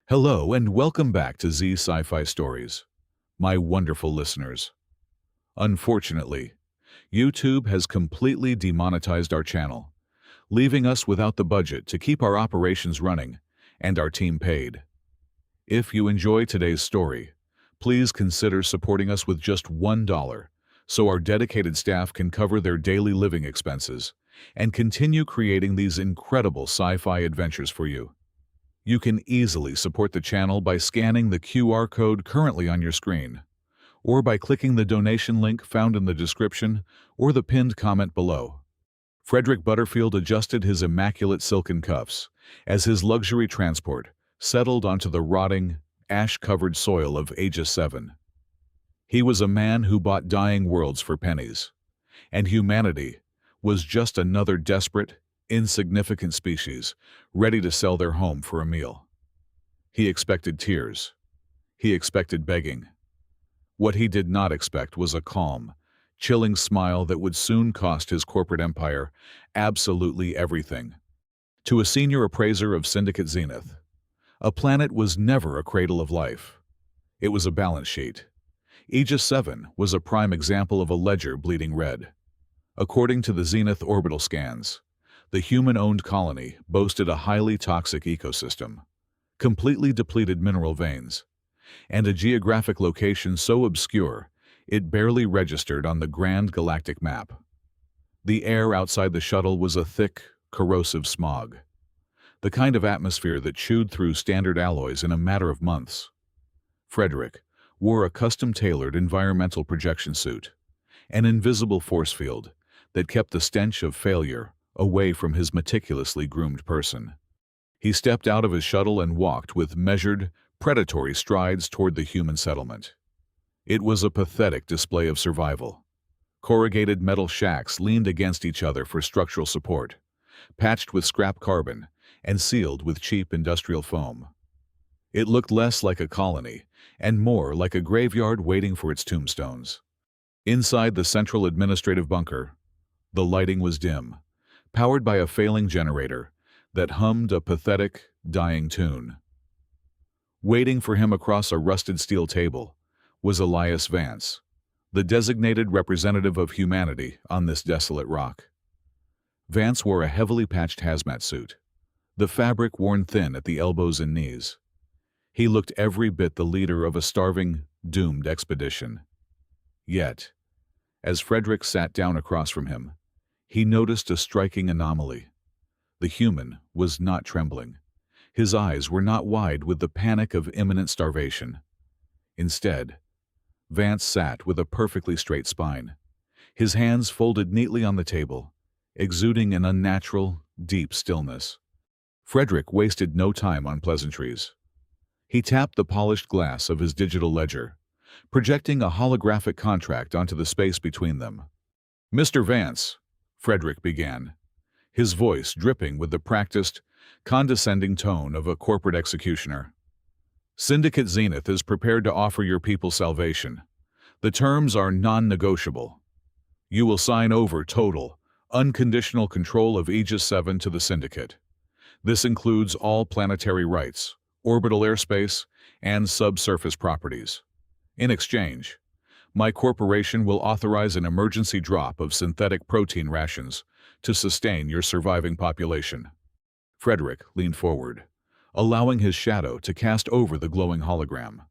Hello and welcome back to Z Sci-Fi Stories, my wonderful listeners. Unfortunately, YouTube has completely demonetized our channel, leaving us without the budget to keep our operations running and our team paid. If you enjoy today's story, please consider supporting us with just $1 so our dedicated staff can cover their daily living expenses and continue creating these incredible sci-fi adventures for you. You can easily support the channel by scanning the QR code currently on your screen, or by clicking the donation link found in the description or the pinned comment below. Frederick Butterfield adjusted his immaculate silken cuffs as his luxury transport settled onto the rotting, ash-covered soil of Aegis 7. He was a man who bought dying worlds for pennies, and humanity was just another desperate, insignificant species ready to sell their home for a meal. He expected tears. He expected begging. What he did not expect was a calm, chilling smile that would soon cost his corporate empire absolutely everything. To a senior appraiser of Syndicate Zenith, a planet was never a cradle of life. It was a balance sheet. Aegis 7 was a prime example of a ledger bleeding red. According to the Zenith orbital scans, the human-owned colony boasted a highly toxic ecosystem, completely depleted mineral veins, and a geographic location so obscure it barely registered on the grand galactic map. The air outside the shuttle was a thick, corrosive smog, the kind of atmosphere that chewed through standard alloys in a matter of months. Frederick wore a custom-tailored environmental projection suit, an invisible force field that kept the stench of failure away from his meticulously groomed person. He stepped out of his shuttle and walked with measured, predatory strides toward the human settlement. It was a pathetic display of survival. Corrugated metal shacks leaned against each other for structural support, patched with scrap carbon and sealed with cheap industrial foam. It looked less like a colony and more like a graveyard waiting for its tombstones. Inside the central administrative bunker, the lighting was dim, powered by a failing generator that hummed a pathetic, dying tune. Waiting for him across a rusted steel table was Elias Vance, the designated representative of humanity on this desolate rock. Vance wore a heavily patched hazmat suit, the fabric worn thin at the elbows and knees. He looked every bit the leader of a starving, doomed expedition. Yet, as Frederick sat down across from him, he noticed a striking anomaly. The human was not trembling. His eyes were not wide with the panic of imminent starvation. Instead, Vance sat with a perfectly straight spine, his hands folded neatly on the table, exuding an unnatural, deep stillness. Frederick wasted no time on pleasantries. He tapped the polished glass of his digital ledger, projecting a holographic contract onto the space between them. "Mr. Vance," Frederick began, his voice dripping with the practiced, condescending tone of a corporate executioner. "Syndicate Zenith is prepared to offer your people salvation. The terms are non-negotiable. You will sign over total, unconditional control of Aegis 7 to the Syndicate. This includes all planetary rights, orbital airspace, and subsurface properties. In exchange, my corporation will authorize an emergency drop of synthetic protein rations to sustain your surviving population." Frederick leaned forward, allowing his shadow to cast over the glowing hologram.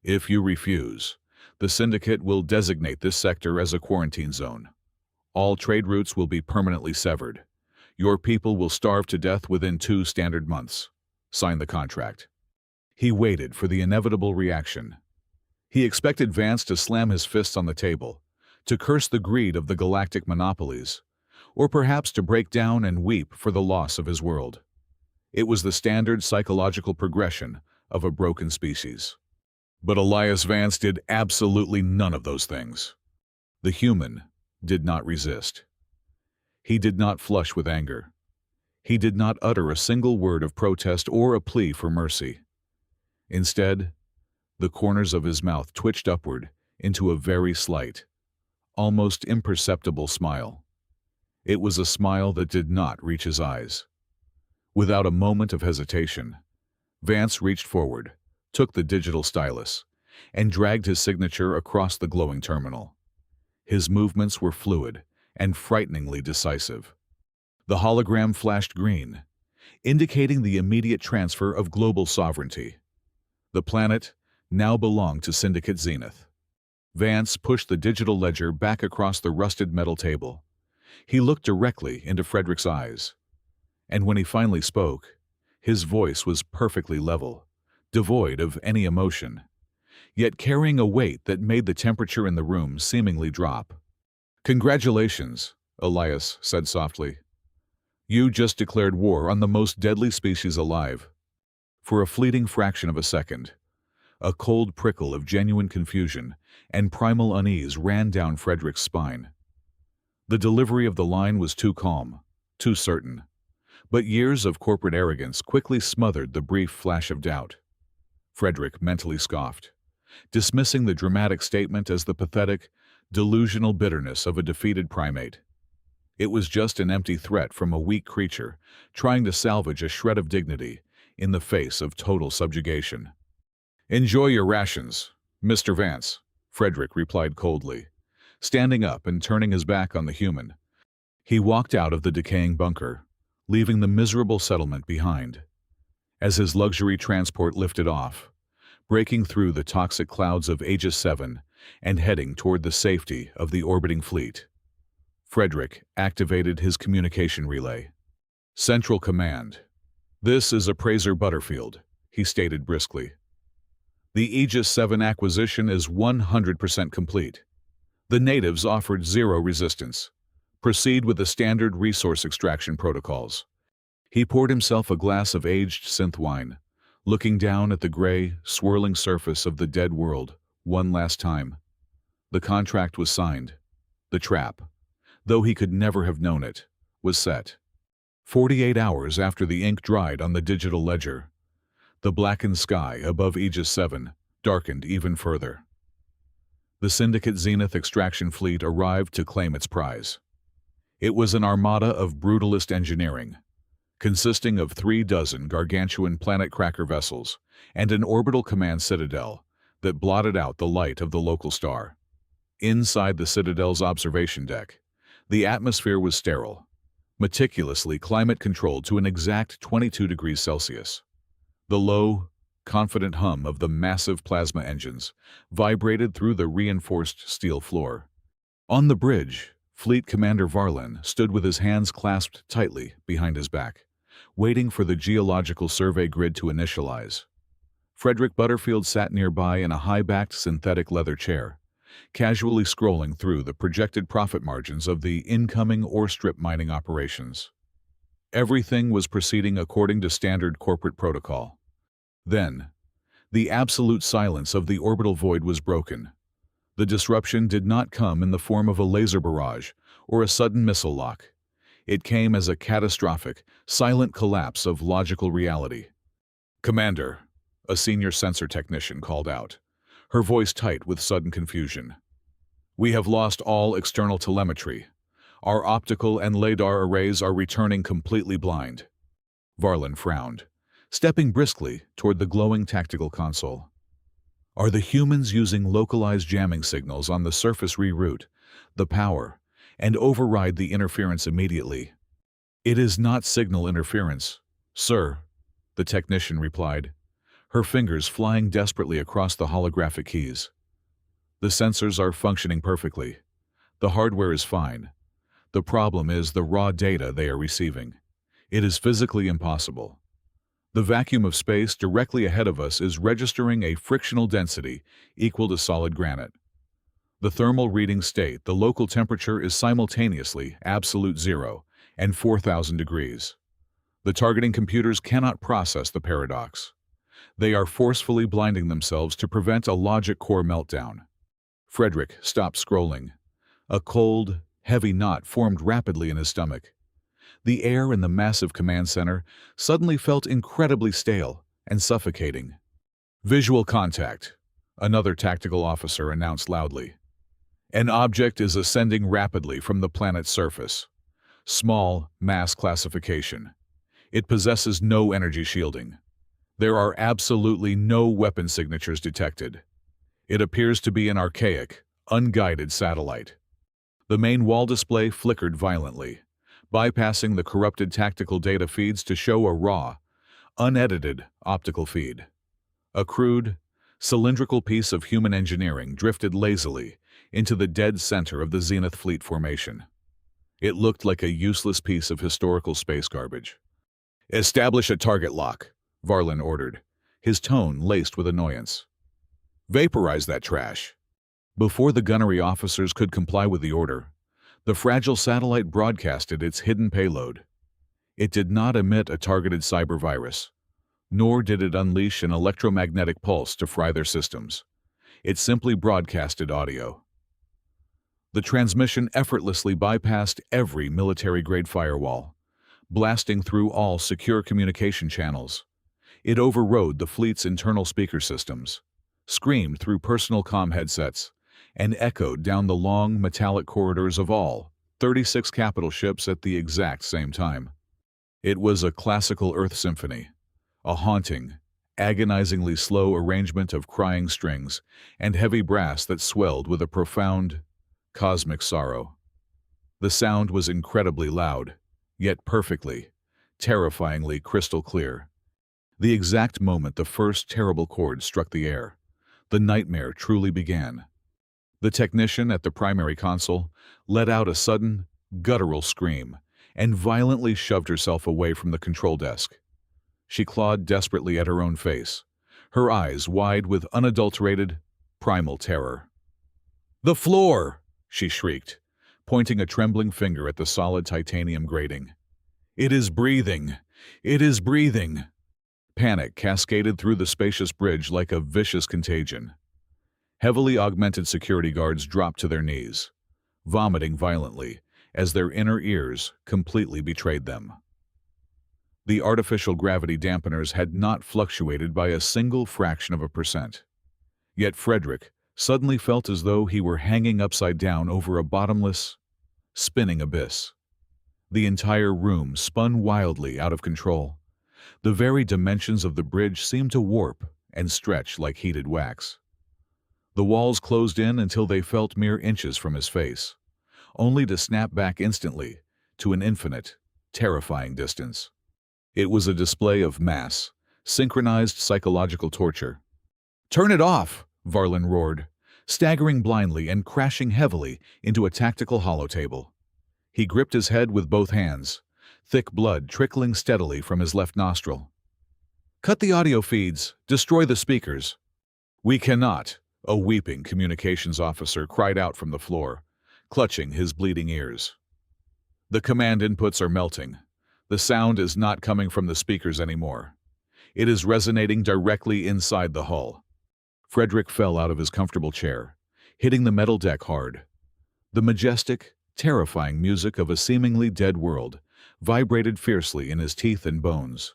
"If you refuse, the Syndicate will designate this sector as a quarantine zone. All trade routes will be permanently severed. Your people will starve to death within 2 standard months. Sign the contract." He waited for the inevitable reaction. He expected Vance to slam his fists on the table, to curse the greed of the galactic monopolies, or perhaps to break down and weep for the loss of his world. It was the standard psychological progression of a broken species. But Elias Vance did absolutely none of those things. The human did not resist. He did not flush with anger. He did not utter a single word of protest or a plea for mercy. Instead, the corners of his mouth twitched upward into a very slight, almost imperceptible smile. It was a smile that did not reach his eyes. Without a moment of hesitation, Vance reached forward, took the digital stylus, and dragged his signature across the glowing terminal. His movements were fluid and frighteningly decisive. The hologram flashed green, indicating the immediate transfer of global sovereignty. The planet now belonged to Syndicate Zenith. Vance pushed the digital ledger back across the rusted metal table. He looked directly into Frederick's eyes. And when he finally spoke, his voice was perfectly level, devoid of any emotion, yet carrying a weight that made the temperature in the room seemingly drop. "Congratulations," Elias said softly. "You just declared war on the most deadly species alive." For a fleeting fraction of a second, a cold prickle of genuine confusion and primal unease ran down Frederick's spine. The delivery of the line was too calm, too certain. But years of corporate arrogance quickly smothered the brief flash of doubt. Frederick mentally scoffed, dismissing the dramatic statement as the pathetic, delusional bitterness of a defeated primate. It was just an empty threat from a weak creature trying to salvage a shred of dignity in the face of total subjugation. "Enjoy your rations, Mr. Vance," Frederick replied coldly, standing up and turning his back on the human. He walked out of the decaying bunker, leaving the miserable settlement behind. As his luxury transport lifted off, breaking through the toxic clouds of Aegis 7 and heading toward the safety of the orbiting fleet, Frederick activated his communication relay. "Central Command. This is Appraiser Butterfield," he stated briskly. "The Aegis 7 acquisition is 100% complete. The natives offered zero resistance. Proceed with the standard resource extraction protocols." He poured himself a glass of aged synth wine, looking down at the gray, swirling surface of the dead world one last time. The contract was signed. The trap, though he could never have known it, was set. 48 hours after the ink dried on the digital ledger, the blackened sky above Aegis 7 darkened even further. The Syndicate Zenith extraction fleet arrived to claim its prize. It was an armada of brutalist engineering, consisting of 36 gargantuan planet cracker vessels and an orbital command citadel that blotted out the light of the local star. Inside the Citadel's observation deck, the atmosphere was sterile, meticulously climate-controlled to an exact 22 degrees Celsius. The low, confident hum of the massive plasma engines vibrated through the reinforced steel floor. On the bridge, Fleet Commander Varlin stood with his hands clasped tightly behind his back, waiting for the geological survey grid to initialize. Frederick Butterfield sat nearby in a high-backed synthetic leather chair, casually scrolling through the projected profit margins of the incoming ore strip mining operations. Everything was proceeding according to standard corporate protocol. Then, the absolute silence of the orbital void was broken. The disruption did not come in the form of a laser barrage or a sudden missile lock. It came as a catastrophic, silent collapse of logical reality. "Commander," a senior sensor technician called out, her voice tight with sudden confusion. "We have lost all external telemetry. Our optical and radar arrays are returning completely blind." Varlin frowned, stepping briskly toward the glowing tactical console. "Are the humans using localized jamming signals on the surface reroute the power and override the interference immediately?" "It is not signal interference, sir," the technician replied, her fingers flying desperately across the holographic keys. "The sensors are functioning perfectly. The hardware is fine. The problem is the raw data they are receiving. It is physically impossible. The vacuum of space directly ahead of us is registering a frictional density equal to solid granite. The thermal readings state the local temperature is simultaneously absolute zero and 4,000 degrees. The targeting computers cannot process the paradox. They are forcefully blinding themselves to prevent a logic core meltdown." Frederick stopped scrolling. A cold, heavy knot formed rapidly in his stomach. The air in the massive command center suddenly felt incredibly stale and suffocating. "Visual contact," another tactical officer announced loudly. "An object is ascending rapidly from the planet's surface. Small mass classification. It possesses no energy shielding. There are absolutely no weapon signatures detected. It appears to be an archaic, unguided satellite. The main wall display flickered violently, bypassing the corrupted tactical data feeds to show a raw, unedited optical feed. A crude, cylindrical piece of human engineering drifted lazily into the dead center of the Zenith Fleet formation. It looked like a useless piece of historical space garbage. "Establish a target lock," Varlin ordered, his tone laced with annoyance. "Vaporize that trash." Before the gunnery officers could comply with the order, the fragile satellite broadcasted its hidden payload. It did not emit a targeted cyber virus, nor did it unleash an electromagnetic pulse to fry their systems. It simply broadcasted audio. The transmission effortlessly bypassed every military-grade firewall, blasting through all secure communication channels. It overrode the fleet's internal speaker systems, screamed through personal comm headsets, and echoed down the long, metallic corridors of all 36 capital ships at the exact same time. It was a classical Earth symphony, a haunting, agonizingly slow arrangement of crying strings and heavy brass that swelled with a profound, cosmic sorrow. The sound was incredibly loud, yet perfectly, terrifyingly crystal clear. The exact moment the first terrible chord struck the air, the nightmare truly began. The technician at the primary console let out a sudden, guttural scream and violently shoved herself away from the control desk. She clawed desperately at her own face, her eyes wide with unadulterated, primal terror. "The floor!" she shrieked, pointing a trembling finger at the solid titanium grating. "It is breathing! It is breathing!" Panic cascaded through the spacious bridge like a vicious contagion. Heavily augmented security guards dropped to their knees, vomiting violently as their inner ears completely betrayed them. The artificial gravity dampeners had not fluctuated by a single fraction of a percent. Yet Frederick suddenly felt as though he were hanging upside down over a bottomless, spinning abyss. The entire room spun wildly out of control. The very dimensions of the bridge seemed to warp and stretch like heated wax. The walls closed in until they felt mere inches from his face, only to snap back instantly to an infinite, terrifying distance. It was a display of mass, synchronized psychological torture. "Turn it off!" Varlin roared, staggering blindly and crashing heavily into a tactical holotable. He gripped his head with both hands, thick blood trickling steadily from his left nostril. "Cut the audio feeds! Destroy the speakers!" "We cannot!" a weeping communications officer cried out from the floor, clutching his bleeding ears. "The command inputs are melting. The sound is not coming from the speakers anymore. It is resonating directly inside the hull." Frederick fell out of his comfortable chair, hitting the metal deck hard. The majestic, terrifying music of a seemingly dead world vibrated fiercely in his teeth and bones.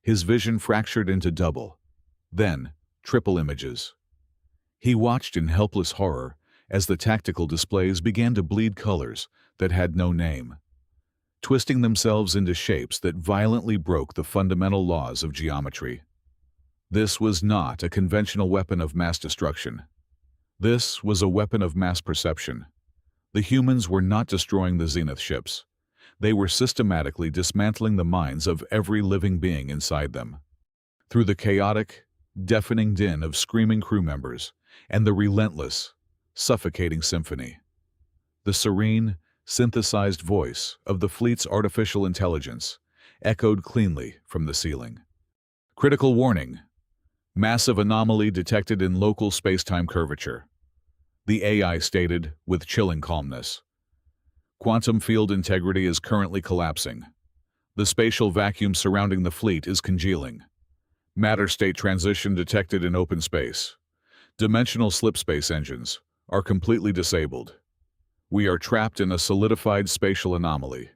His vision fractured into double, then triple images. He watched in helpless horror as the tactical displays began to bleed colors that had no name, twisting themselves into shapes that violently broke the fundamental laws of geometry. This was not a conventional weapon of mass destruction. This was a weapon of mass perception. The humans were not destroying the Zenith ships. They were systematically dismantling the minds of every living being inside them. Through the chaotic, deafening din of screaming crew members and the relentless, suffocating symphony, the serene, synthesized voice of the fleet's artificial intelligence echoed cleanly from the ceiling. "Critical warning. Massive anomaly detected in local space-time curvature," the AI stated with chilling calmness. "Quantum field integrity is currently collapsing. The spatial vacuum surrounding the fleet is congealing. Matter-state transition detected in open space. Dimensional slipspace engines are completely disabled. We are trapped in a solidified spatial anomaly.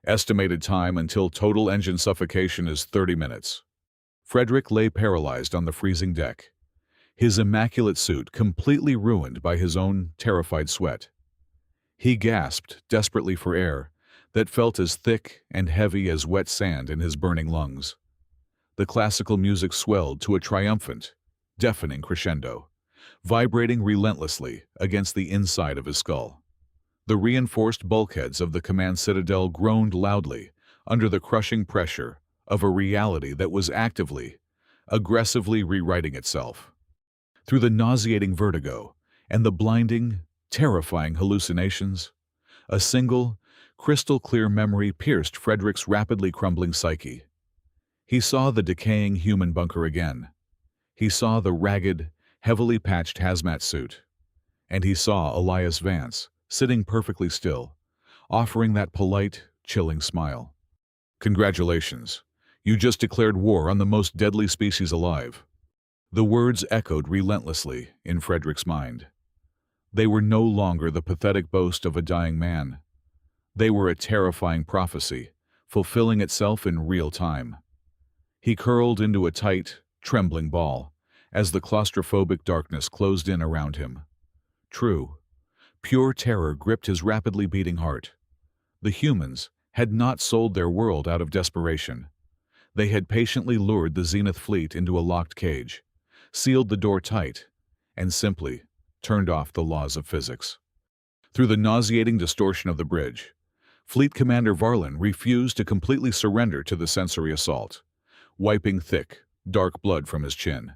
Estimated time until total engine suffocation is 30 minutes. Frederick lay paralyzed on the freezing deck, his immaculate suit completely ruined by his own terrified sweat. He gasped desperately for air that felt as thick and heavy as wet sand in his burning lungs. The classical music swelled to a triumphant, deafening crescendo, vibrating relentlessly against the inside of his skull. The reinforced bulkheads of the command citadel groaned loudly under the crushing pressure of a reality that was actively, aggressively rewriting itself. Through the nauseating vertigo and the blinding, terrifying hallucinations, a single, crystal-clear memory pierced Frederick's rapidly crumbling psyche. He saw the decaying human bunker again. He saw the ragged, heavily patched hazmat suit. And he saw Elias Vance, sitting perfectly still, offering that polite, chilling smile. "Congratulations. You just declared war on the most deadly species alive." The words echoed relentlessly in Frederick's mind. They were no longer the pathetic boast of a dying man. They were a terrifying prophecy, fulfilling itself in real time. He curled into a tight, trembling ball as the claustrophobic darkness closed in around him. True, pure terror gripped his rapidly beating heart. The humans had not sold their world out of desperation. They had patiently lured the Zenith fleet into a locked cage, sealed the door tight, and simply turned off the laws of physics. Through the nauseating distortion of the bridge, Fleet Commander Varlin refused to completely surrender to the sensory assault, wiping thick, dark blood from his chin.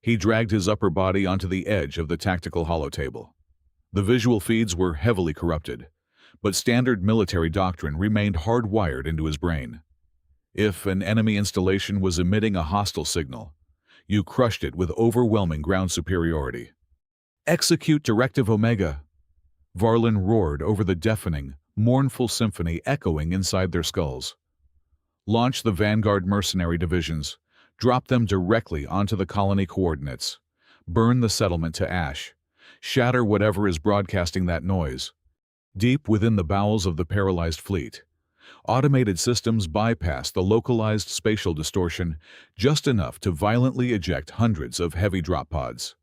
He dragged his upper body onto the edge of the tactical holotable. The visual feeds were heavily corrupted, but standard military doctrine remained hardwired into his brain. If an enemy installation was emitting a hostile signal, you crushed it with overwhelming ground superiority. "Execute Directive Omega!" Varlin roared over the deafening, mournful symphony echoing inside their skulls. "Launch the Vanguard mercenary divisions, drop them directly onto the colony coordinates, burn the settlement to ash, shatter whatever is broadcasting that noise." Deep within the bowels of the paralyzed fleet, automated systems bypassed the localized spatial distortion just enough to violently eject hundreds of heavy drop pods.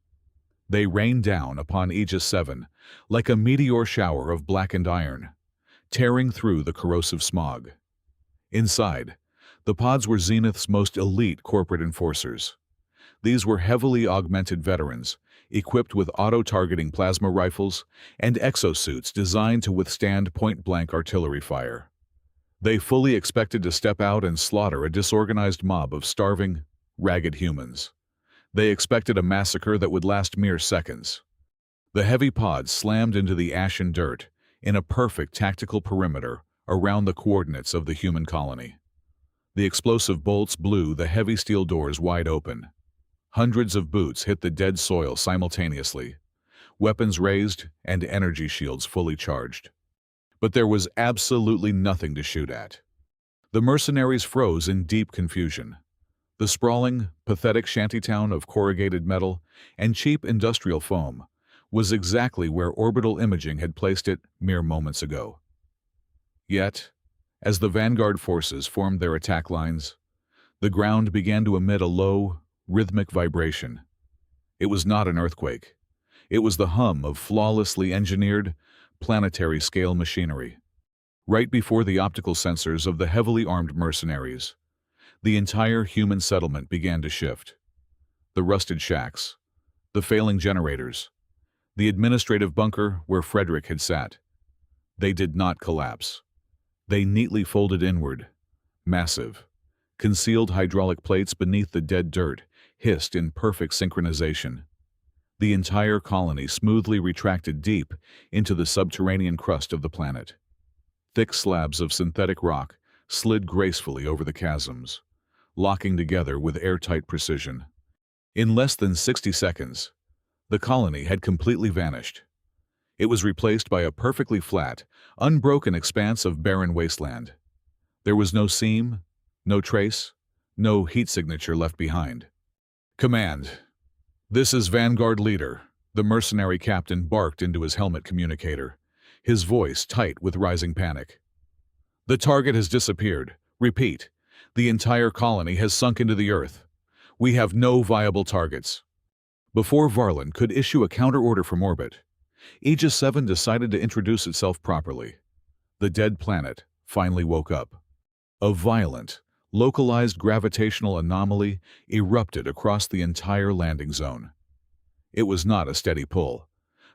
They rained down upon Aegis 7 like a meteor shower of blackened iron, tearing through the corrosive smog. Inside, the pods were Zenith's most elite corporate enforcers. These were heavily augmented veterans, equipped with auto-targeting plasma rifles and exosuits designed to withstand point-blank artillery fire. They fully expected to step out and slaughter a disorganized mob of starving, ragged humans. They expected a massacre that would last mere seconds. The heavy pods slammed into the ashen dirt in a perfect tactical perimeter around the coordinates of the human colony. The explosive bolts blew the heavy steel doors wide open. Hundreds of boots hit the dead soil simultaneously, weapons raised and energy shields fully charged. But there was absolutely nothing to shoot at. The mercenaries froze in deep confusion. The sprawling, pathetic shantytown of corrugated metal and cheap industrial foam was exactly where orbital imaging had placed it mere moments ago. Yet, as the Vanguard forces formed their attack lines, the ground began to emit a low, rhythmic vibration. It was not an earthquake. It was the hum of flawlessly engineered, planetary-scale machinery. Right before the optical sensors of the heavily armed mercenaries, the entire human settlement began to shift. The rusted shacks, the failing generators, the administrative bunker where Frederick had sat. They did not collapse. They neatly folded inward, massive. Concealed hydraulic plates beneath the dead dirt hissed in perfect synchronization. The entire colony smoothly retracted deep into the subterranean crust of the planet. Thick slabs of synthetic rock slid gracefully over the chasms, locking together with airtight precision. In less than 60 seconds, the colony had completely vanished. It was replaced by a perfectly flat, unbroken expanse of barren wasteland. There was no seam, no trace, no heat signature left behind. "Command, this is Vanguard Leader," the mercenary captain barked into his helmet communicator, his voice tight with rising panic. "The target has disappeared. Repeat, the entire colony has sunk into the earth. We have no viable targets." Before Varlin could issue a counter-order from orbit, Aegis 7 decided to introduce itself properly. The dead planet finally woke up. A violent, Localized gravitational anomaly erupted across the entire landing zone. It was not a steady pull,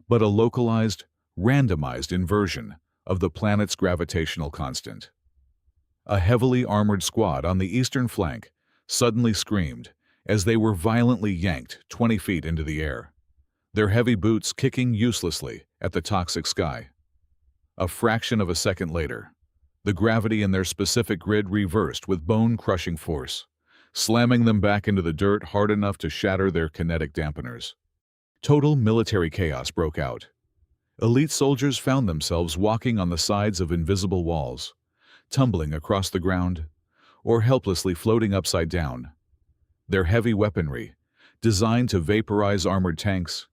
but a localized, randomized inversion of the planet's gravitational constant. A heavily armored squad on the eastern flank suddenly screamed as they were violently yanked 20 feet into the air, their heavy boots kicking uselessly at the toxic sky. A fraction of a second later, the gravity in their specific grid reversed with bone-crushing force, slamming them back into the dirt hard enough to shatter their kinetic dampeners. Total military chaos broke out. Elite soldiers found themselves walking on the sides of invisible walls, tumbling across the ground, or helplessly floating upside down. Their heavy weaponry, designed to vaporize armored tanks,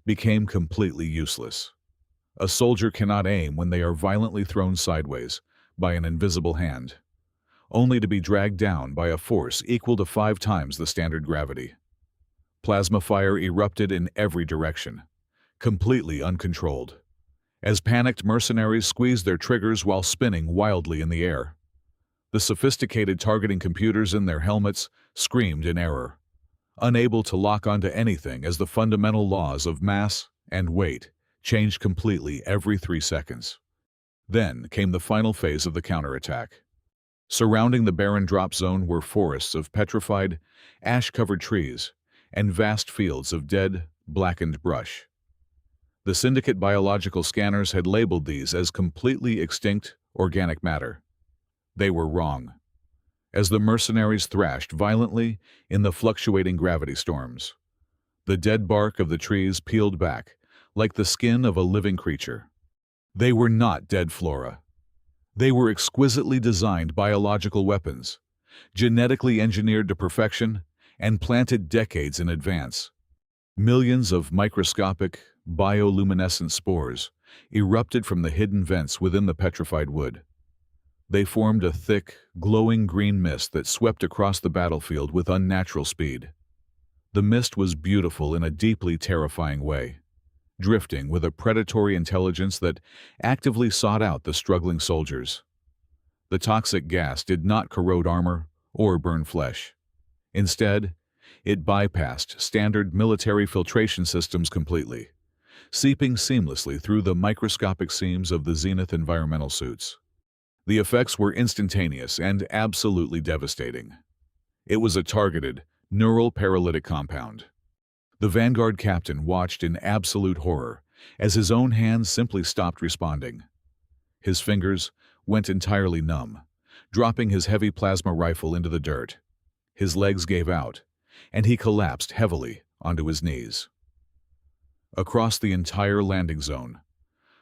became completely useless. A soldier cannot aim when they are violently thrown sideways by an invisible hand, only to be dragged down by a force equal to 5 times the standard gravity. Plasma fire erupted in every direction, completely uncontrolled, as panicked mercenaries squeezed their triggers while spinning wildly in the air. The sophisticated targeting computers in their helmets screamed in error, unable to lock onto anything as the fundamental laws of mass and weight changed completely every 3 seconds. Then came the final phase of the counterattack. Surrounding the barren drop zone were forests of petrified, ash-covered trees and vast fields of dead, blackened brush. The Syndicate biological scanners had labeled these as completely extinct organic matter. They were wrong, as the mercenaries thrashed violently in the fluctuating gravity storms. The dead bark of the trees peeled back, like the skin of a living creature. They were not dead flora. They were exquisitely designed biological weapons, genetically engineered to perfection and planted decades in advance. Millions of microscopic, bioluminescent spores erupted from the hidden vents within the petrified wood. They formed a thick, glowing green mist that swept across the battlefield with unnatural speed. The mist was beautiful in a deeply terrifying way, drifting with a predatory intelligence that actively sought out the struggling soldiers. The toxic gas did not corrode armor or burn flesh. Instead, it bypassed standard military filtration systems completely, seeping seamlessly through the microscopic seams of the Zenith environmental suits. The effects were instantaneous and absolutely devastating. It was a targeted, neural paralytic compound. The Vanguard captain watched in absolute horror as his own hands simply stopped responding. His fingers went entirely numb, dropping his heavy plasma rifle into the dirt. His legs gave out, and he collapsed heavily onto his knees. Across the entire landing zone,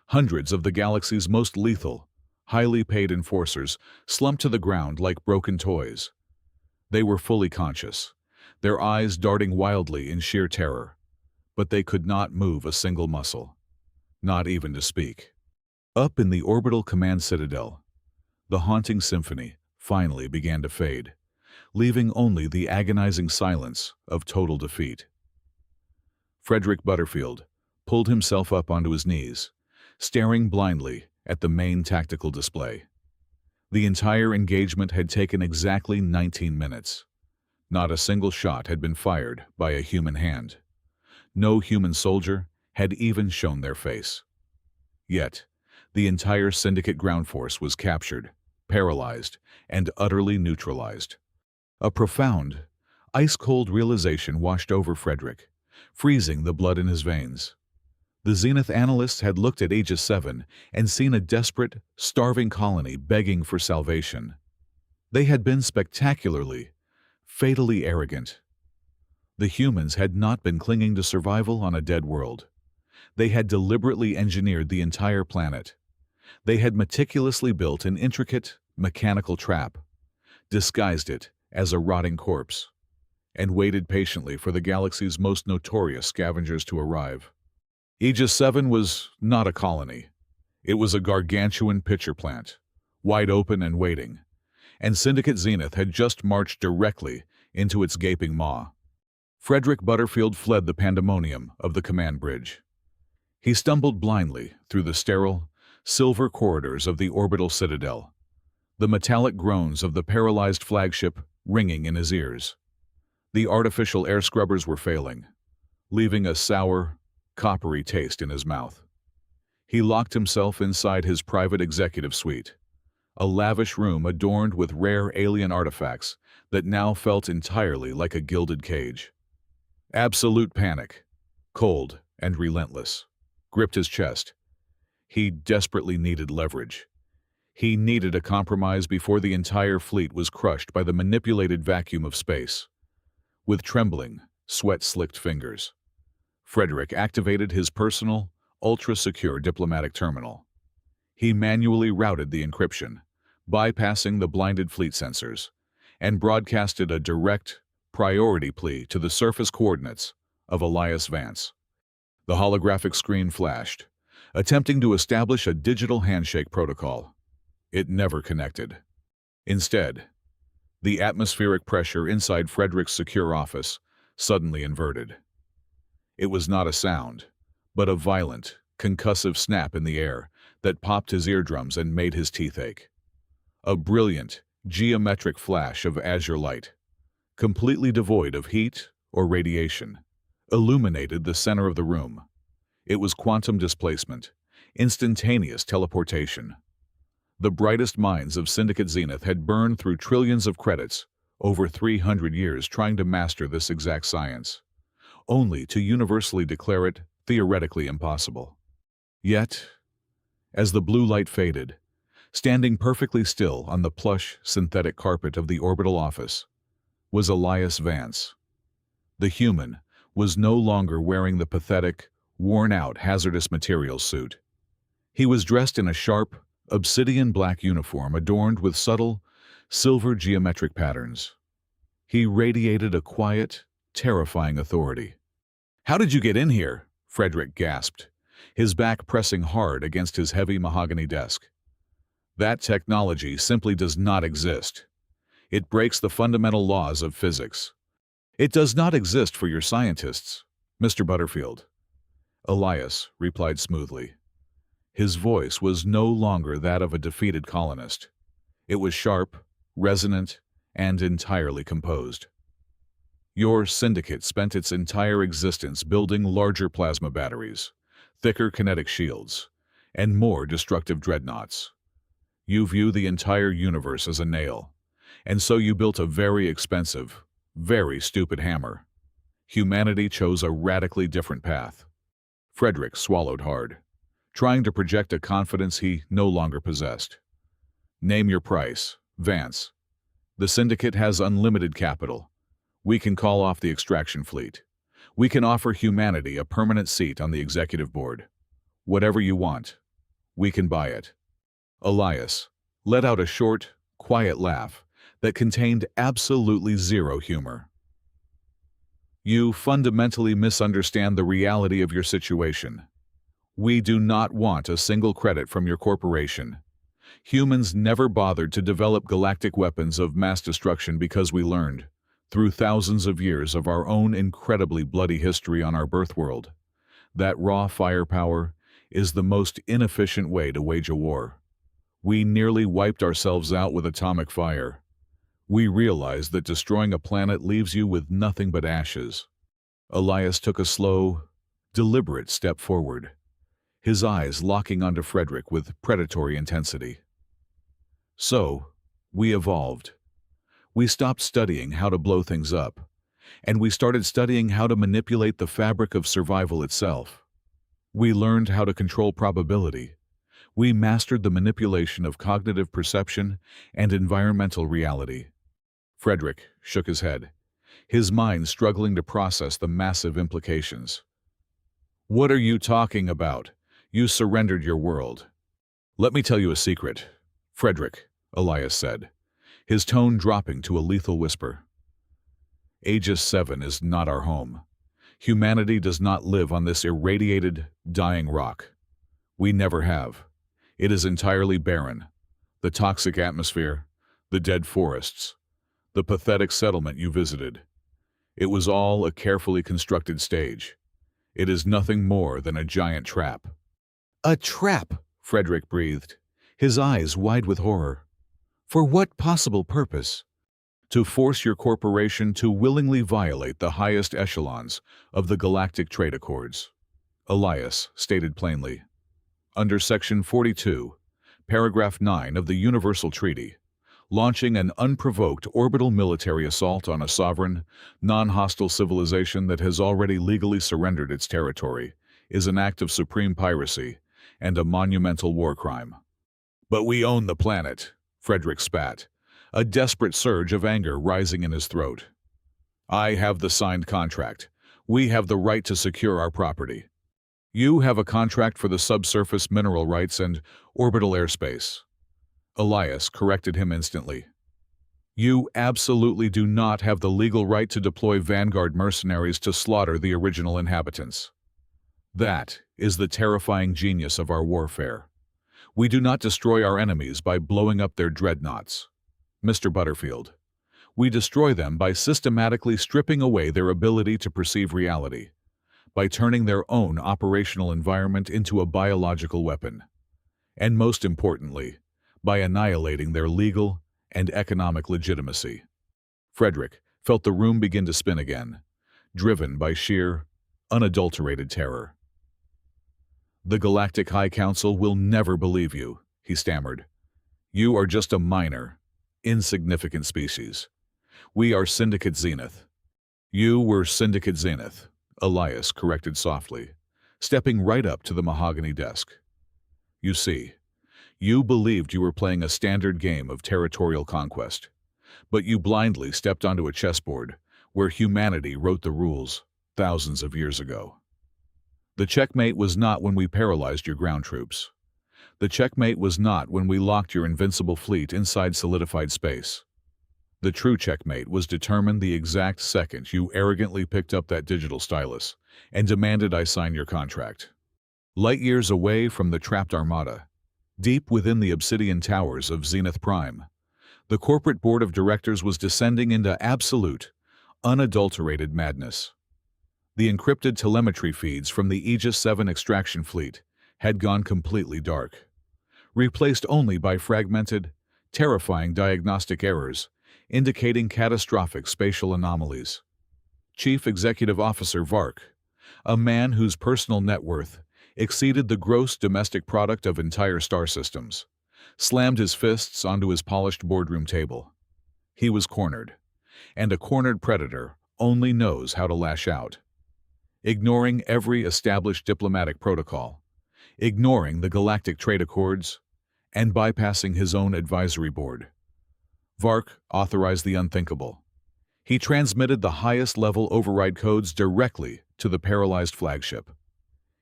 hundreds of the galaxy's most lethal, highly paid enforcers slumped to the ground like broken toys. They were fully conscious, their eyes darting wildly in sheer terror, but they could not move a single muscle, not even to speak. Up in the orbital command citadel, the haunting symphony finally began to fade, leaving only the agonizing silence of total defeat. Frederick Butterfield pulled himself up onto his knees, staring blindly at the main tactical display. The entire engagement had taken exactly 19 minutes. Not a single shot had been fired by a human hand. No human soldier had even shown their face. Yet, the entire Syndicate ground force was captured, paralyzed, and utterly neutralized. A profound, ice-cold realization washed over Frederick, freezing the blood in his veins. The Zenith analysts had looked at Aegis 7 and seen a desperate, starving colony begging for salvation. They had been spectacularly, fatally arrogant. The humans had not been clinging to survival on a dead world. They had deliberately engineered the entire planet. They had meticulously built an intricate, mechanical trap, disguised it as a rotting corpse, and waited patiently for the galaxy's most notorious scavengers to arrive. Aegis 7 was not a colony. It was a gargantuan pitcher plant, wide open and waiting, and Syndicate Zenith had just marched directly into its gaping maw. Frederick Butterfield fled the pandemonium of the command bridge. He stumbled blindly through the sterile, silver corridors of the orbital citadel, the metallic groans of the paralyzed flagship ringing in his ears. The artificial air scrubbers were failing, leaving a sour, coppery taste in his mouth. He locked himself inside his private executive suite, a lavish room adorned with rare alien artifacts that now felt entirely like a gilded cage. Absolute panic, cold and relentless, gripped his chest. He desperately needed leverage. He needed a compromise before the entire fleet was crushed by the manipulated vacuum of space. With trembling, sweat-slicked fingers, Frederick activated his personal, ultra-secure diplomatic terminal. He manually routed the encryption, bypassing the blinded fleet sensors, and broadcasted a direct, priority plea to the surface coordinates of Elias Vance. The holographic screen flashed, attempting to establish a digital handshake protocol. It never connected. Instead, the atmospheric pressure inside Frederick's secure office suddenly inverted. It was not a sound, but a violent, concussive snap in the air that popped his eardrums and made his teeth ache. A brilliant, geometric flash of azure light, completely devoid of heat or radiation, illuminated the center of the room. It was quantum displacement, instantaneous teleportation. The brightest minds of Syndicate Zenith had burned through trillions of credits, over 300 years trying to master this exact science, only to universally declare it theoretically impossible. Yet, as the blue light faded, standing perfectly still on the plush, synthetic carpet of the orbital office, was Elias Vance. The human was no longer wearing the pathetic, worn-out, hazardous materials suit. He was dressed in a sharp, obsidian black uniform adorned with subtle, silver geometric patterns. He radiated a quiet, terrifying authority. "How did you get in here?" Frederick gasped, his back pressing hard against his heavy mahogany desk. "That technology simply does not exist. It breaks the fundamental laws of physics. It does not exist for your scientists, Mr. Butterfield." Elias replied smoothly. His voice was no longer that of a defeated colonist. It was sharp, resonant, and entirely composed. "Your syndicate spent its entire existence building larger plasma batteries, thicker kinetic shields, and more destructive dreadnoughts. You view the entire universe as a nail, and so you built a very expensive, very stupid hammer. Humanity chose a radically different path." Frederick swallowed hard, trying to project a confidence he no longer possessed. "Name your price, Vance. The Syndicate has unlimited capital. We can call off the extraction fleet. We can offer humanity a permanent seat on the executive board. Whatever you want, we can buy it." Elias let out a short, quiet laugh that contained absolutely zero humor. "You fundamentally misunderstand the reality of your situation. We do not want a single credit from your corporation. Humans never bothered to develop galactic weapons of mass destruction because we learned, through thousands of years of our own incredibly bloody history on our birth world, that raw firepower is the most inefficient way to wage a war. We nearly wiped ourselves out with atomic fire. We realized that destroying a planet leaves you with nothing but ashes." Elias took a slow, deliberate step forward, his eyes locking onto Frederick with predatory intensity. "So, we evolved. We stopped studying how to blow things up, and we started studying how to manipulate the fabric of survival itself. We learned how to control probability. We mastered the manipulation of cognitive perception and environmental reality." Frederick shook his head, his mind struggling to process the massive implications. "What are you talking about? You surrendered your world." "Let me tell you a secret, Frederick," Elias said, his tone dropping to a lethal whisper. "Aegis 7 is not our home. Humanity does not live on this irradiated, dying rock. We never have. It is entirely barren. The toxic atmosphere, the dead forests, the pathetic settlement you visited. It was all a carefully constructed stage. It is nothing more than a giant trap." "A trap!" Frederick breathed, his eyes wide with horror. For what possible purpose? To force your corporation to willingly violate the highest echelons of the Galactic Trade Accords. Elias stated plainly. Under Section 42, Paragraph 9 of the Universal Treaty, launching an unprovoked orbital military assault on a sovereign, non-hostile civilization that has already legally surrendered its territory is an act of supreme piracy and a monumental war crime. But we own the planet, Frederick spat, a desperate surge of anger rising in his throat. I have the signed contract. We have the right to secure our property. You have a contract for the subsurface mineral rights and orbital airspace. Elias corrected him instantly. You absolutely do not have the legal right to deploy Vanguard mercenaries to slaughter the original inhabitants. That is the terrifying genius of our warfare. We do not destroy our enemies by blowing up their dreadnoughts, Mr. Butterfield. We destroy them by systematically stripping away their ability to perceive reality, by turning their own operational environment into a biological weapon, and most importantly, by annihilating their legal and economic legitimacy. Frederick felt the room begin to spin again, driven by sheer, unadulterated terror. The Galactic High Council will never believe you, he stammered. You are just a minor, insignificant species. We are Syndicate Zenith. You were Syndicate Zenith, Elias corrected softly, stepping right up to the mahogany desk. You see, you believed you were playing a standard game of territorial conquest, but you blindly stepped onto a chessboard where humanity wrote the rules thousands of years ago. The checkmate was not when we paralyzed your ground troops. The checkmate was not when we locked your invincible fleet inside solidified space. The true checkmate was determined the exact second you arrogantly picked up that digital stylus and demanded I sign your contract. Light years away from the trapped armada, deep within the obsidian towers of Zenith Prime, the corporate board of directors was descending into absolute, unadulterated madness. The encrypted telemetry feeds from the Aegis 7 extraction fleet had gone completely dark, replaced only by fragmented, terrifying diagnostic errors indicating catastrophic spatial anomalies. Chief Executive Officer Vark, a man whose personal net worth exceeded the gross domestic product of entire star systems, slammed his fists onto his polished boardroom table. He was cornered, and a cornered predator only knows how to lash out. Ignoring every established diplomatic protocol, ignoring the Galactic Trade Accords, and bypassing his own advisory board, Vark authorized the unthinkable. He transmitted the highest-level override codes directly to the paralyzed flagship.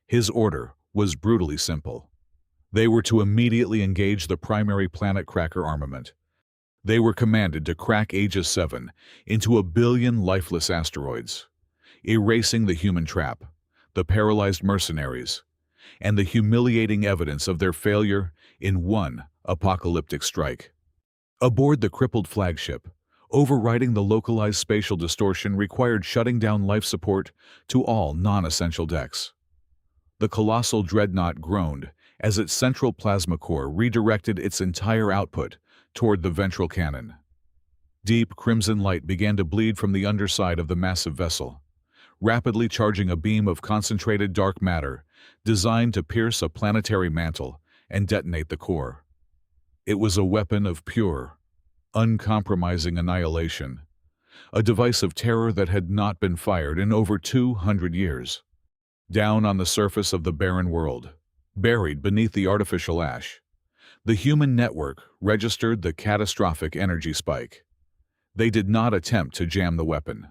His order was brutally simple. They were to immediately engage the primary planet cracker armament. They were commanded to crack Aegis 7 into 1 billion lifeless asteroids, erasing the human trap, the paralyzed mercenaries, and the humiliating evidence of their failure in one apocalyptic strike. Aboard the crippled flagship, overriding the localized spatial distortion required shutting down life support to all non-essential decks. The colossal dreadnought groaned as its central plasma core redirected its entire output toward the ventral cannon. Deep crimson light began to bleed from the underside of the massive vessel, rapidly charging a beam of concentrated dark matter designed to pierce a planetary mantle and detonate the core. It was a weapon of pure, uncompromising annihilation, a device of terror that had not been fired in over 200 years. Down on the surface of the barren world, buried beneath the artificial ash, the human network registered the catastrophic energy spike. They did not attempt to jam the weapon.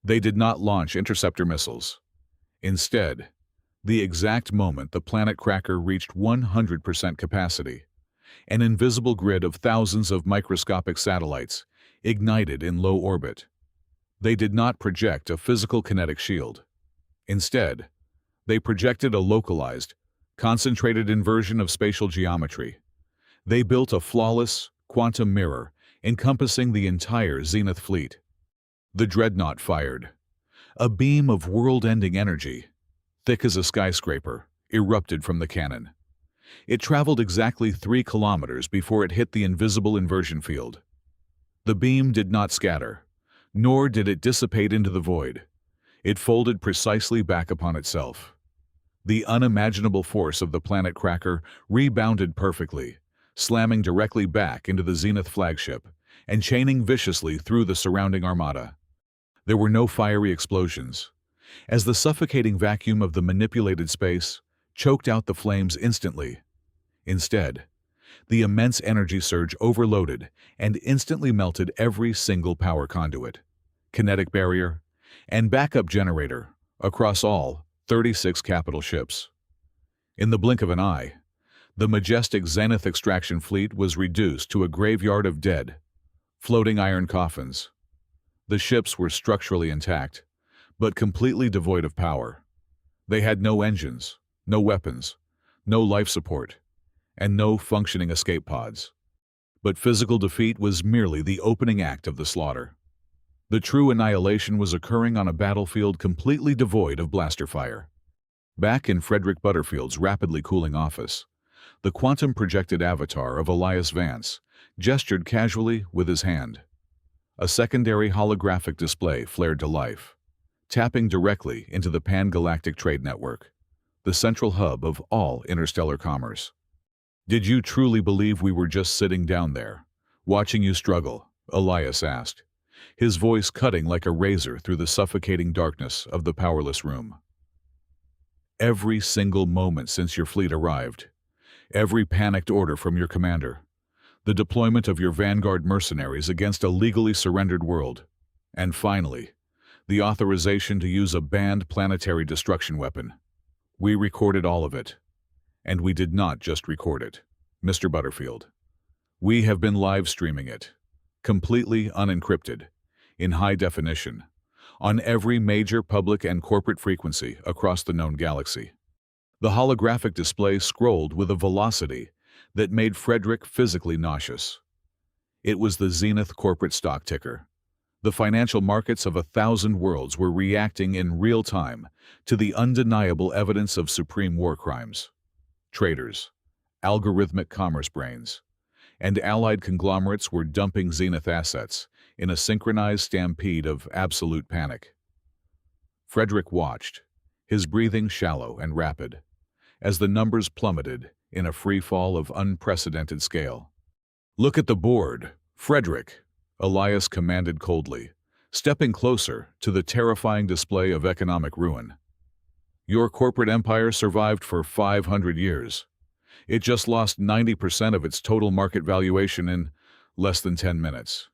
They did not launch interceptor missiles. Instead, the exact moment the planet cracker reached 100% capacity, an invisible grid of thousands of microscopic satellites ignited in low orbit. They did not project a physical kinetic shield. Instead, they projected a localized, concentrated inversion of spatial geometry. They built a flawless, quantum mirror encompassing the entire Zenith fleet. The dreadnought fired. A beam of world-ending energy, thick as a skyscraper, erupted from the cannon. It traveled exactly 3 kilometers before it hit the invisible inversion field. The beam did not scatter, nor did it dissipate into the void. It folded precisely back upon itself. The unimaginable force of the planet cracker rebounded perfectly, slamming directly back into the Zenith flagship and chaining viciously through the surrounding armada. There were no fiery explosions, as the suffocating vacuum of the manipulated space choked out the flames instantly. Instead, the immense energy surge overloaded and instantly melted every single power conduit, kinetic barrier, and backup generator across all 36 capital ships. In the blink of an eye, the majestic Zenith extraction fleet was reduced to a graveyard of dead, floating iron coffins. The ships were structurally intact, but completely devoid of power. They had no engines, no weapons, no life support, and no functioning escape pods. But physical defeat was merely the opening act of the slaughter. The true annihilation was occurring on a battlefield completely devoid of blaster fire. Back in Frederick Butterfield's rapidly cooling office, the quantum-projected avatar of Elias Vance gestured casually with his hand. A secondary holographic display flared to life, tapping directly into the pan-galactic trade network, the central hub of all interstellar commerce. "Did you truly believe we were just sitting down there, watching you struggle?" Elias asked, his voice cutting like a razor through the suffocating darkness of the powerless room. "Every single moment since your fleet arrived, every panicked order from your commander, the deployment of your vanguard mercenaries against a legally surrendered world, and finally, the authorization to use a banned planetary destruction weapon. We recorded all of it. And we did not just record it, Mr. Butterfield. We have been live streaming it, completely unencrypted, in high definition, on every major public and corporate frequency across the known galaxy." The holographic display scrolled with a velocity that made Frederick physically nauseous. It was the Zenith corporate stock ticker. The financial markets of 1,000 worlds were reacting in real time to the undeniable evidence of supreme war crimes. Traders, algorithmic commerce brains, and allied conglomerates were dumping Zenith assets in a synchronized stampede of absolute panic. Frederick watched, his breathing shallow and rapid, as the numbers plummeted in a free fall of unprecedented scale. "Look at the board, Frederick," Elias commanded coldly, stepping closer to the terrifying display of economic ruin. "Your corporate empire survived for 500 years. It just lost 90% of its total market valuation in less than 10 minutes.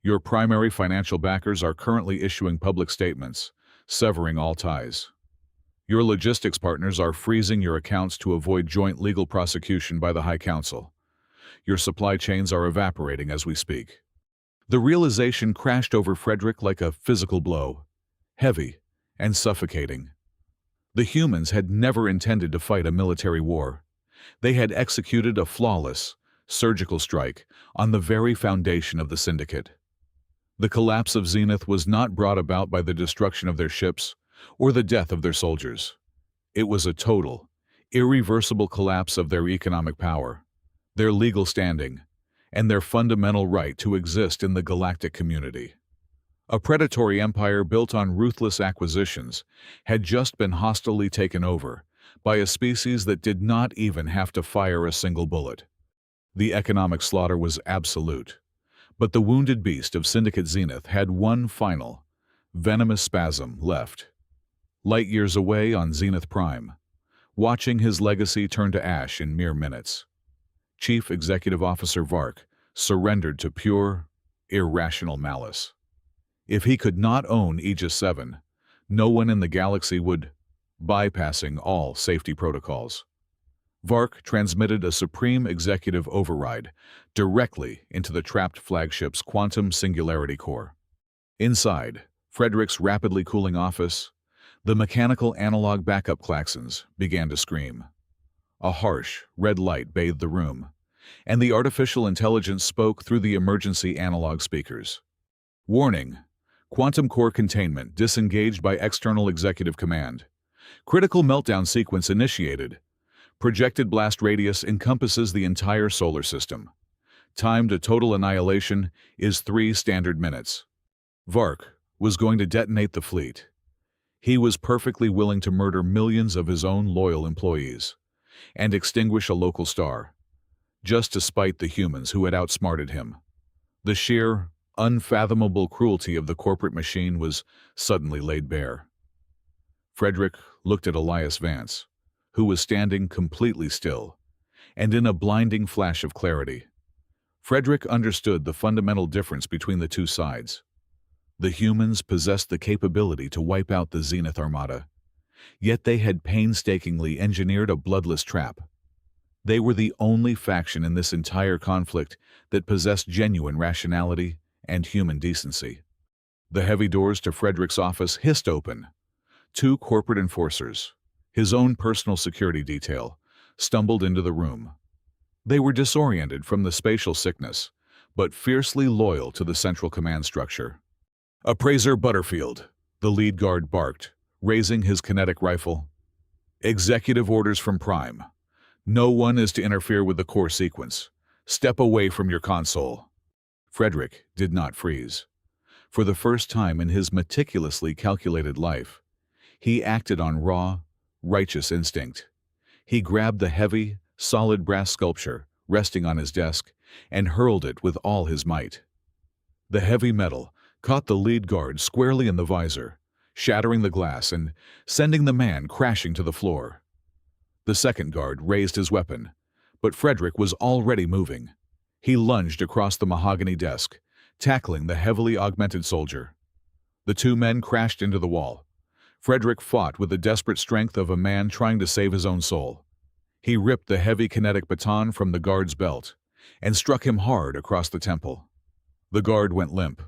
Your primary financial backers are currently issuing public statements, severing all ties. Your logistics partners are freezing your accounts to avoid joint legal prosecution by the High Council. Your supply chains are evaporating as we speak." The realization crashed over Frederick like a physical blow, heavy and suffocating. The humans had never intended to fight a military war. They had executed a flawless, surgical strike on the very foundation of the Syndicate. The collapse of Zenith was not brought about by the destruction of their ships or the death of their soldiers. It was a total, irreversible collapse of their economic power, their legal standing, and their fundamental right to exist in the galactic community. A predatory empire built on ruthless acquisitions had just been hostilely taken over by a species that did not even have to fire a single bullet. The economic slaughter was absolute, but the wounded beast of Syndicate Zenith had one final, venomous spasm left. Light years away on Zenith Prime, watching his legacy turn to ash in mere minutes, Chief Executive Officer Vark surrendered to pure, irrational malice. If he could not own Aegis 7, no one in the galaxy would, bypassing all safety protocols. Vark transmitted a supreme executive override directly into the trapped flagship's quantum singularity core. Inside Frederick's rapidly cooling office, the mechanical analog backup klaxons began to scream. A harsh, red light bathed the room, and the artificial intelligence spoke through the emergency analog speakers. "Warning! Quantum core containment disengaged by external executive command. Critical meltdown sequence initiated. Projected blast radius encompasses the entire solar system. Time to total annihilation is 3 standard minutes. Vark was going to detonate the fleet. He was perfectly willing to murder millions of his own loyal employees and extinguish a local star, just to spite the humans who had outsmarted him. The sheer, unfathomable cruelty of the corporate machine was suddenly laid bare. Frederick looked at Elias Vance, who was standing completely still, and in a blinding flash of clarity, Frederick understood the fundamental difference between the two sides. The humans possessed the capability to wipe out the Zenith Armada, yet they had painstakingly engineered a bloodless trap. They were the only faction in this entire conflict that possessed genuine rationality and human decency. The heavy doors to Frederick's office hissed open. 2 corporate enforcers, his own personal security detail, stumbled into the room. They were disoriented from the spatial sickness, but fiercely loyal to the central command structure. "Appraiser Butterfield," the lead guard barked, raising his kinetic rifle. "Executive orders from Prime. No one is to interfere with the core sequence. Step away from your console." Frederick did not freeze. For the first time in his meticulously calculated life, he acted on raw, righteous instinct. He grabbed the heavy, solid brass sculpture resting on his desk and hurled it with all his might. The heavy metal caught the lead guard squarely in the visor, shattering the glass and sending the man crashing to the floor. The second guard raised his weapon, but Frederick was already moving. He lunged across the mahogany desk, tackling the heavily augmented soldier. The 2 men crashed into the wall. Frederick fought with the desperate strength of a man trying to save his own soul. He ripped the heavy kinetic baton from the guard's belt and struck him hard across the temple. The guard went limp,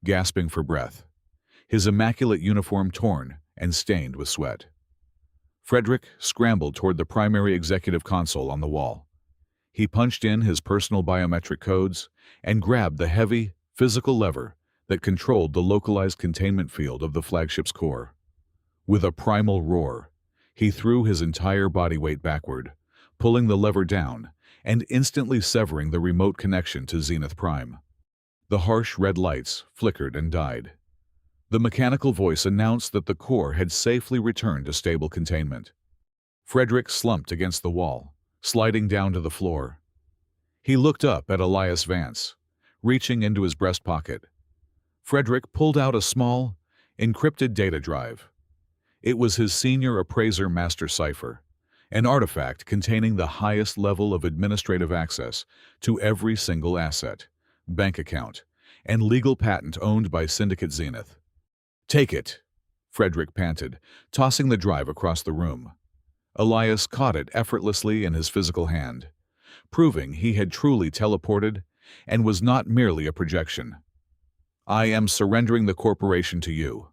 gasping for breath, his immaculate uniform torn and stained with sweat. Frederick scrambled toward the primary executive console on the wall. He punched in his personal biometric codes and grabbed the heavy, physical lever that controlled the localized containment field of the flagship's core. With a primal roar, he threw his entire body weight backward, pulling the lever down and instantly severing the remote connection to Zenith Prime. The harsh red lights flickered and died. The mechanical voice announced that the core had safely returned to stable containment. Frederick slumped against the wall, sliding down to the floor. He looked up at Elias Vance, reaching into his breast pocket. Frederick pulled out a small, encrypted data drive. It was his senior appraiser master cipher, an artifact containing the highest level of administrative access to every single asset, bank account, and legal patent owned by Syndicate Zenith. "Take it," Frederick panted, tossing the drive across the room. Elias caught it effortlessly in his physical hand, proving he had truly teleported and was not merely a projection. "I am surrendering the corporation to you.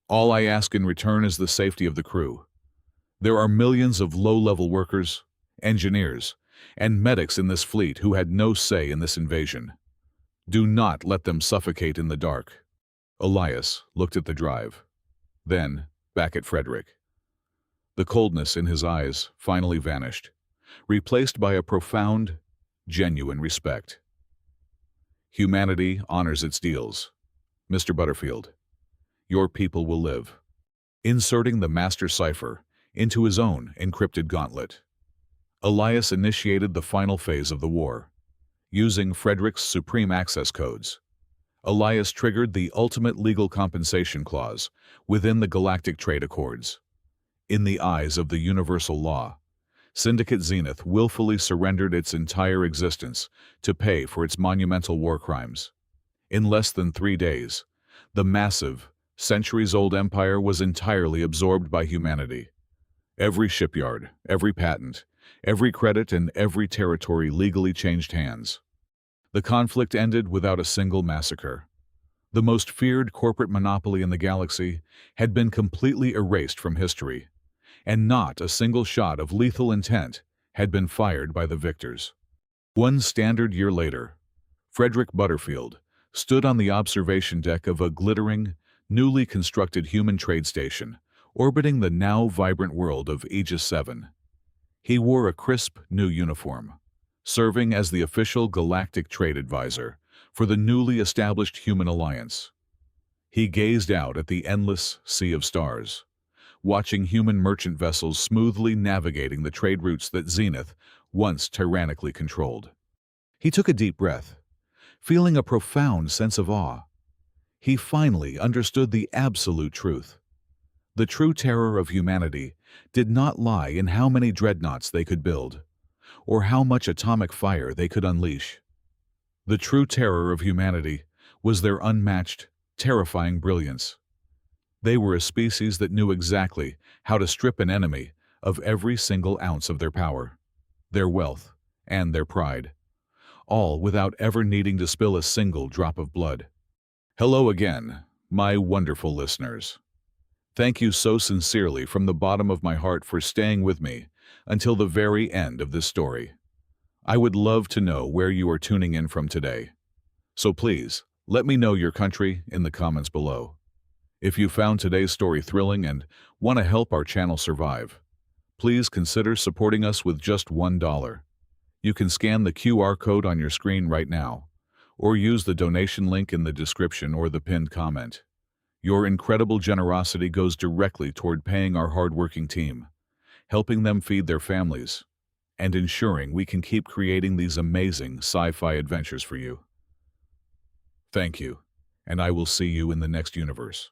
All I ask in return is the safety of the crew. There are millions of low-level workers, engineers, and medics in this fleet who had no say in this invasion. Do not let them suffocate in the dark." Elias looked at the drive, then back at Frederick. The coldness in his eyes finally vanished, replaced by a profound, genuine respect. "Humanity honors its deals. Mr. Butterfield, your people will live." Inserting the master cipher into his own encrypted gauntlet, Elias initiated the final phase of the war. Using Frederick's supreme access codes, Elias triggered the ultimate legal compensation clause within the Galactic Trade Accords. In the eyes of the universal law, Syndicate Zenith willfully surrendered its entire existence to pay for its monumental war crimes. In less than 3 days, the massive, centuries-old empire was entirely absorbed by humanity. Every shipyard, every patent, every credit, and every territory legally changed hands. The conflict ended without a single massacre. The most feared corporate monopoly in the galaxy had been completely erased from history, and not a single shot of lethal intent had been fired by the victors. 1 standard year later, Frederick Butterfield stood on the observation deck of a glittering, newly constructed human trade station orbiting the now vibrant world of Aegis 7. He wore a crisp new uniform, serving as the official galactic trade advisor for the newly established human alliance. He gazed out at the endless sea of stars, watching human merchant vessels smoothly navigating the trade routes that Zenith once tyrannically controlled. He took a deep breath, feeling a profound sense of awe. He finally understood the absolute truth. The true terror of humanity did not lie in how many dreadnoughts they could build, or how much atomic fire they could unleash. The true terror of humanity was their unmatched, terrifying brilliance. They were a species that knew exactly how to strip an enemy of every single ounce of their power, their wealth, and their pride, all without ever needing to spill a single drop of blood. Hello again, my wonderful listeners. Thank you so sincerely from the bottom of my heart for staying with me until the very end of this story. I would love to know where you are tuning in from today. So please, let me know your country in the comments below. If you found today's story thrilling and want to help our channel survive, please consider supporting us with just $1. You can scan the QR code on your screen right now, or use the donation link in the description or the pinned comment. Your incredible generosity goes directly toward paying our hardworking team, helping them feed their families, and ensuring we can keep creating these amazing sci-fi adventures for you. Thank you, and I will see you in the next universe.